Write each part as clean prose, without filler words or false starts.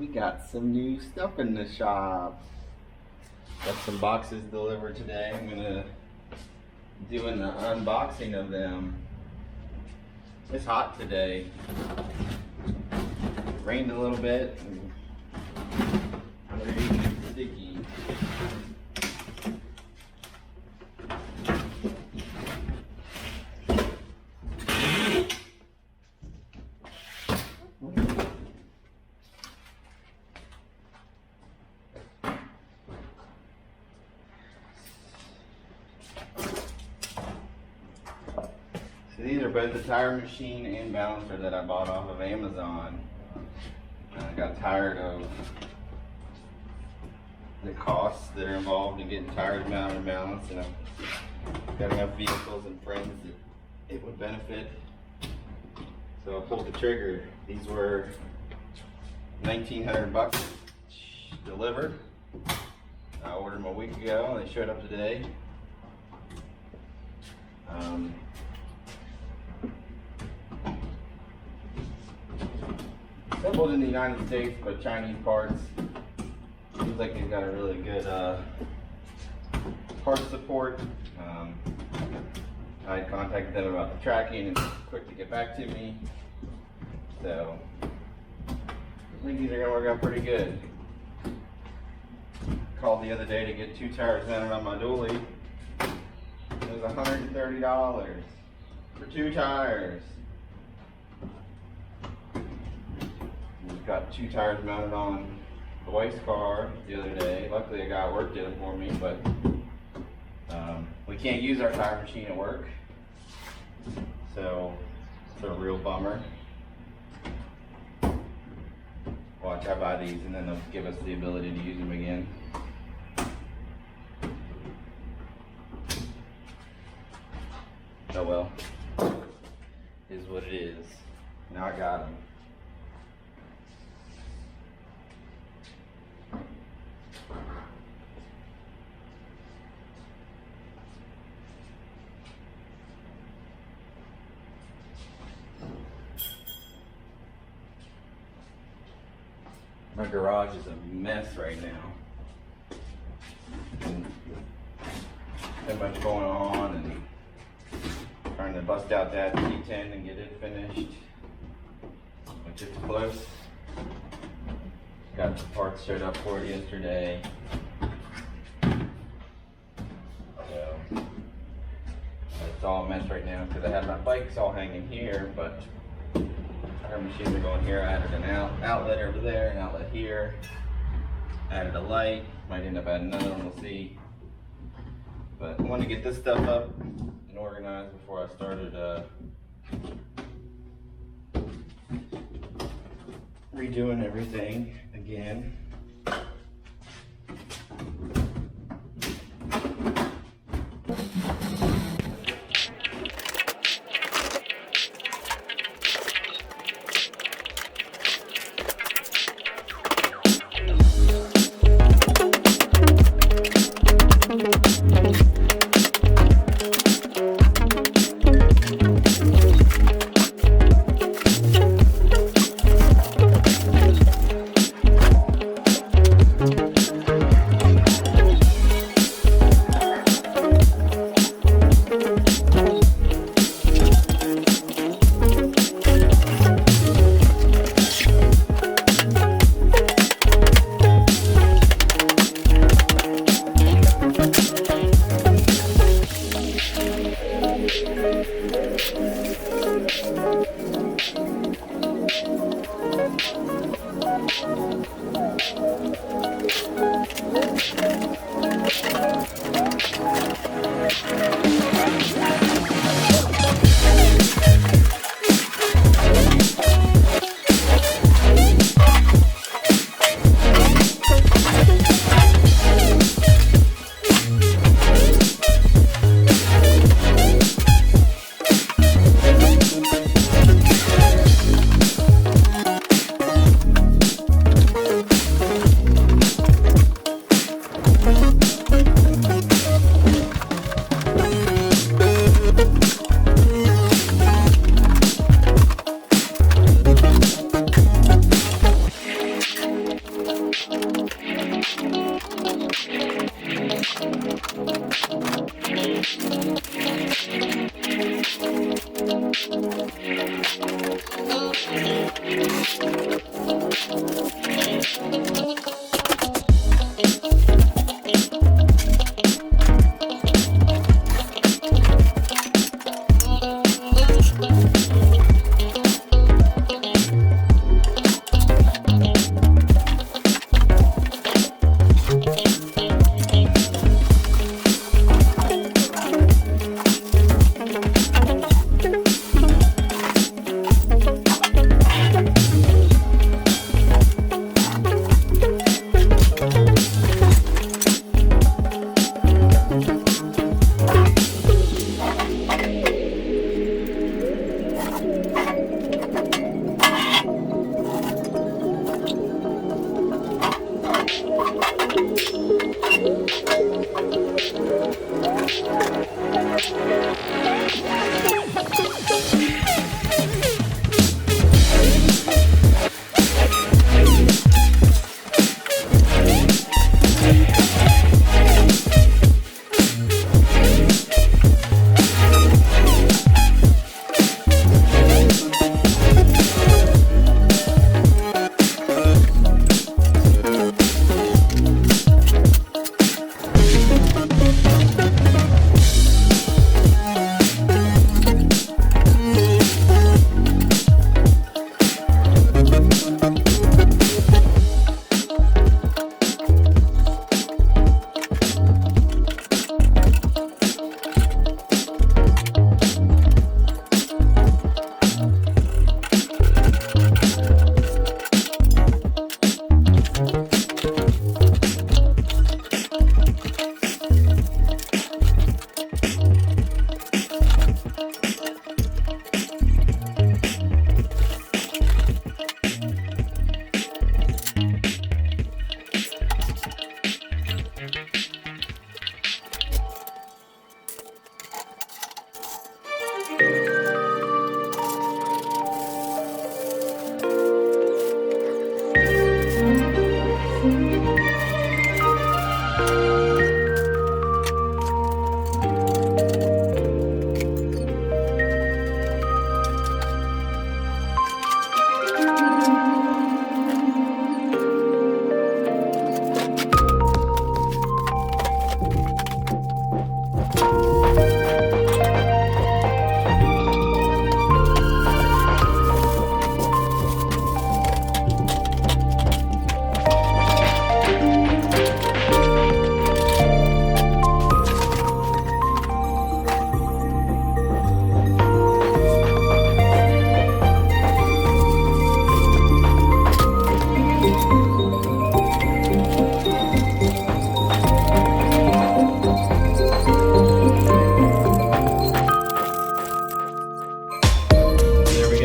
We got some new stuff in the shop. Got some boxes delivered today. I'm gonna do an unboxing of them. It's hot today. It rained a little bit. And very sticky. So these are both the tire machine and balancer that I bought off of Amazon. I got tired of the costs that are involved in getting tires mounted and balanced, and I've got enough vehicles and friends that it would benefit. So I pulled the trigger. These were 1,900 bucks delivered. I ordered them a week ago and they showed up today. Assembled in the United States, but Chinese parts. Seems like they've got a really good part support. I had contacted them about the tracking and quick to get back to me. So I think these are gonna work out pretty good. Called the other day to get 2 tires mounted on my dually. It was $130 for 2 tires. We've got 2 tires mounted on the wife's car the other day. Luckily a guy at work did it for me, but we can't use our tire machine at work. So it's a real bummer. Watch, I buy these and then they'll give us the ability to use them again. Oh well, is what it is. Now I got them. My garage is a mess right now. So much going on and trying to bust out that T10 and get it finished, which is close. Got the parts showed up for it yesterday. So it's all a mess right now because I have my bikes all hanging here, but our machines are going here. I added an outlet over there, an outlet here. Added a light. Might end up adding another one, we'll see. But I want to get this stuff up and organized before I started redoing everything again.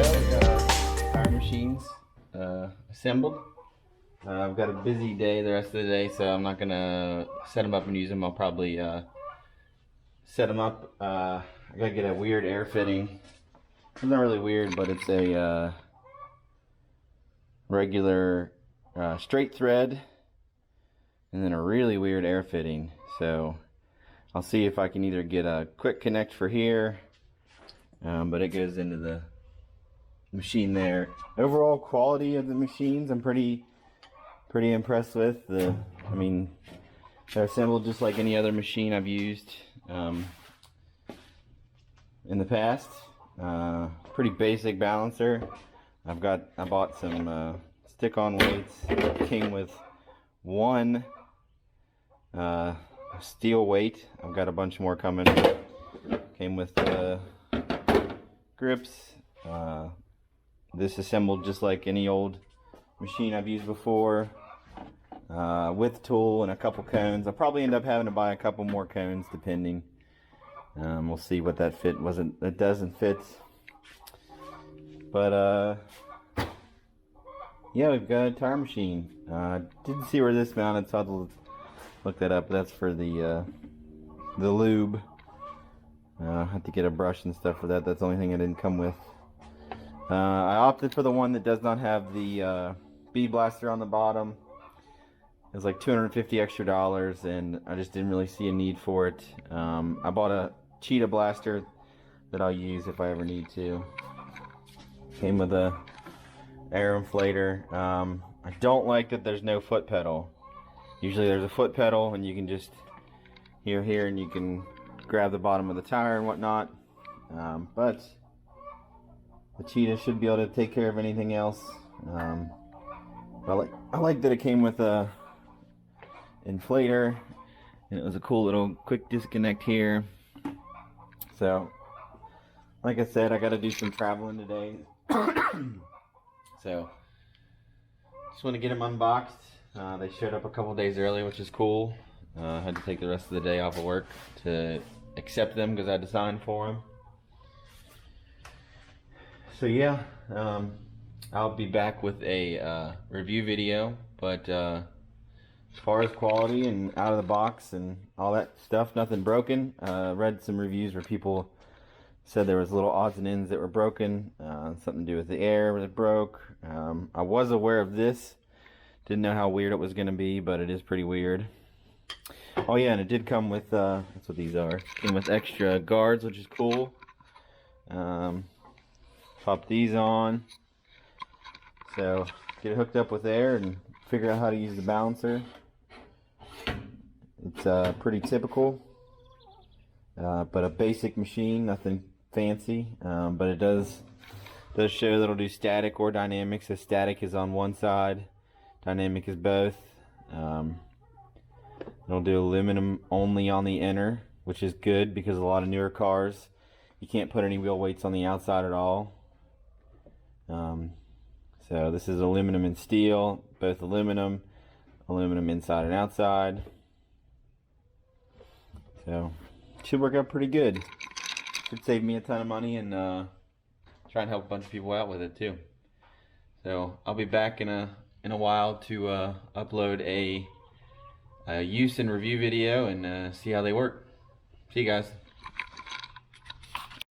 We got our tire machines assembled. I've got a busy day the rest of the day, so I'm not gonna set them up and use them. I'll probably set them up. I gotta get a weird air fitting. It's not really weird, but it's a regular straight thread and then a really weird air fitting. So I'll see if I can either get a quick connect for here, but it goes into the machine there. Overall quality of the machines I'm pretty impressed with. I mean, they're assembled just like any other machine I've used in the past. Pretty basic balancer. I bought some stick-on weights. Came with one steel weight. I've got a bunch more coming. Came with grips. This assembled just like any old machine I've used before. Width tool and a couple cones. I'll probably end up having to buy a couple more cones depending. We'll see what that doesn't fit. But yeah, we've got a tire machine. Didn't see where this mounted, so I'll look that up. That's for the lube. I have to get a brush and stuff for that. That's the only thing I didn't come with. I opted for the one that does not have the bead blaster on the bottom. It was like $250 extra, and I just didn't really see a need for it. I bought a cheetah blaster that I'll use if I ever need to. Came with a air inflator. I don't like that there's no foot pedal. Usually there's a foot pedal and you can just here and you can grab the bottom of the tire and whatnot. But the cheetah should be able to take care of anything else. I like that it came with a inflator, and it was a cool little quick disconnect here. So like I said, I got to do some traveling today. So just want to get them unboxed. They showed up a couple days early, which is cool. I had to take the rest of the day off of work to accept them because I had to sign for them. So yeah, I'll be back with a review video, but as far as quality and out of the box and all that stuff, nothing broken. Read some reviews where people said there was little odds and ends that were broken, something to do with the air that broke. I was aware of this, didn't know how weird it was going to be, but it is pretty weird. Oh yeah, and it did come with, that's what these are, came with extra guards, which is cool. Pop these on, so get it hooked up with air and figure out how to use the balancer. It's pretty typical, but a basic machine, nothing fancy, but it does show that it'll do static or dynamic. So static is on one side, dynamic is both. It'll do aluminum only on the inner, which is good because a lot of newer cars you can't put any wheel weights on the outside at all. So this is aluminum and steel, both aluminum inside and outside. So should work out pretty good. Should save me a ton of money and try and help a bunch of people out with it too. So I'll be back in a while to upload a use and review video and see how they work. See you guys.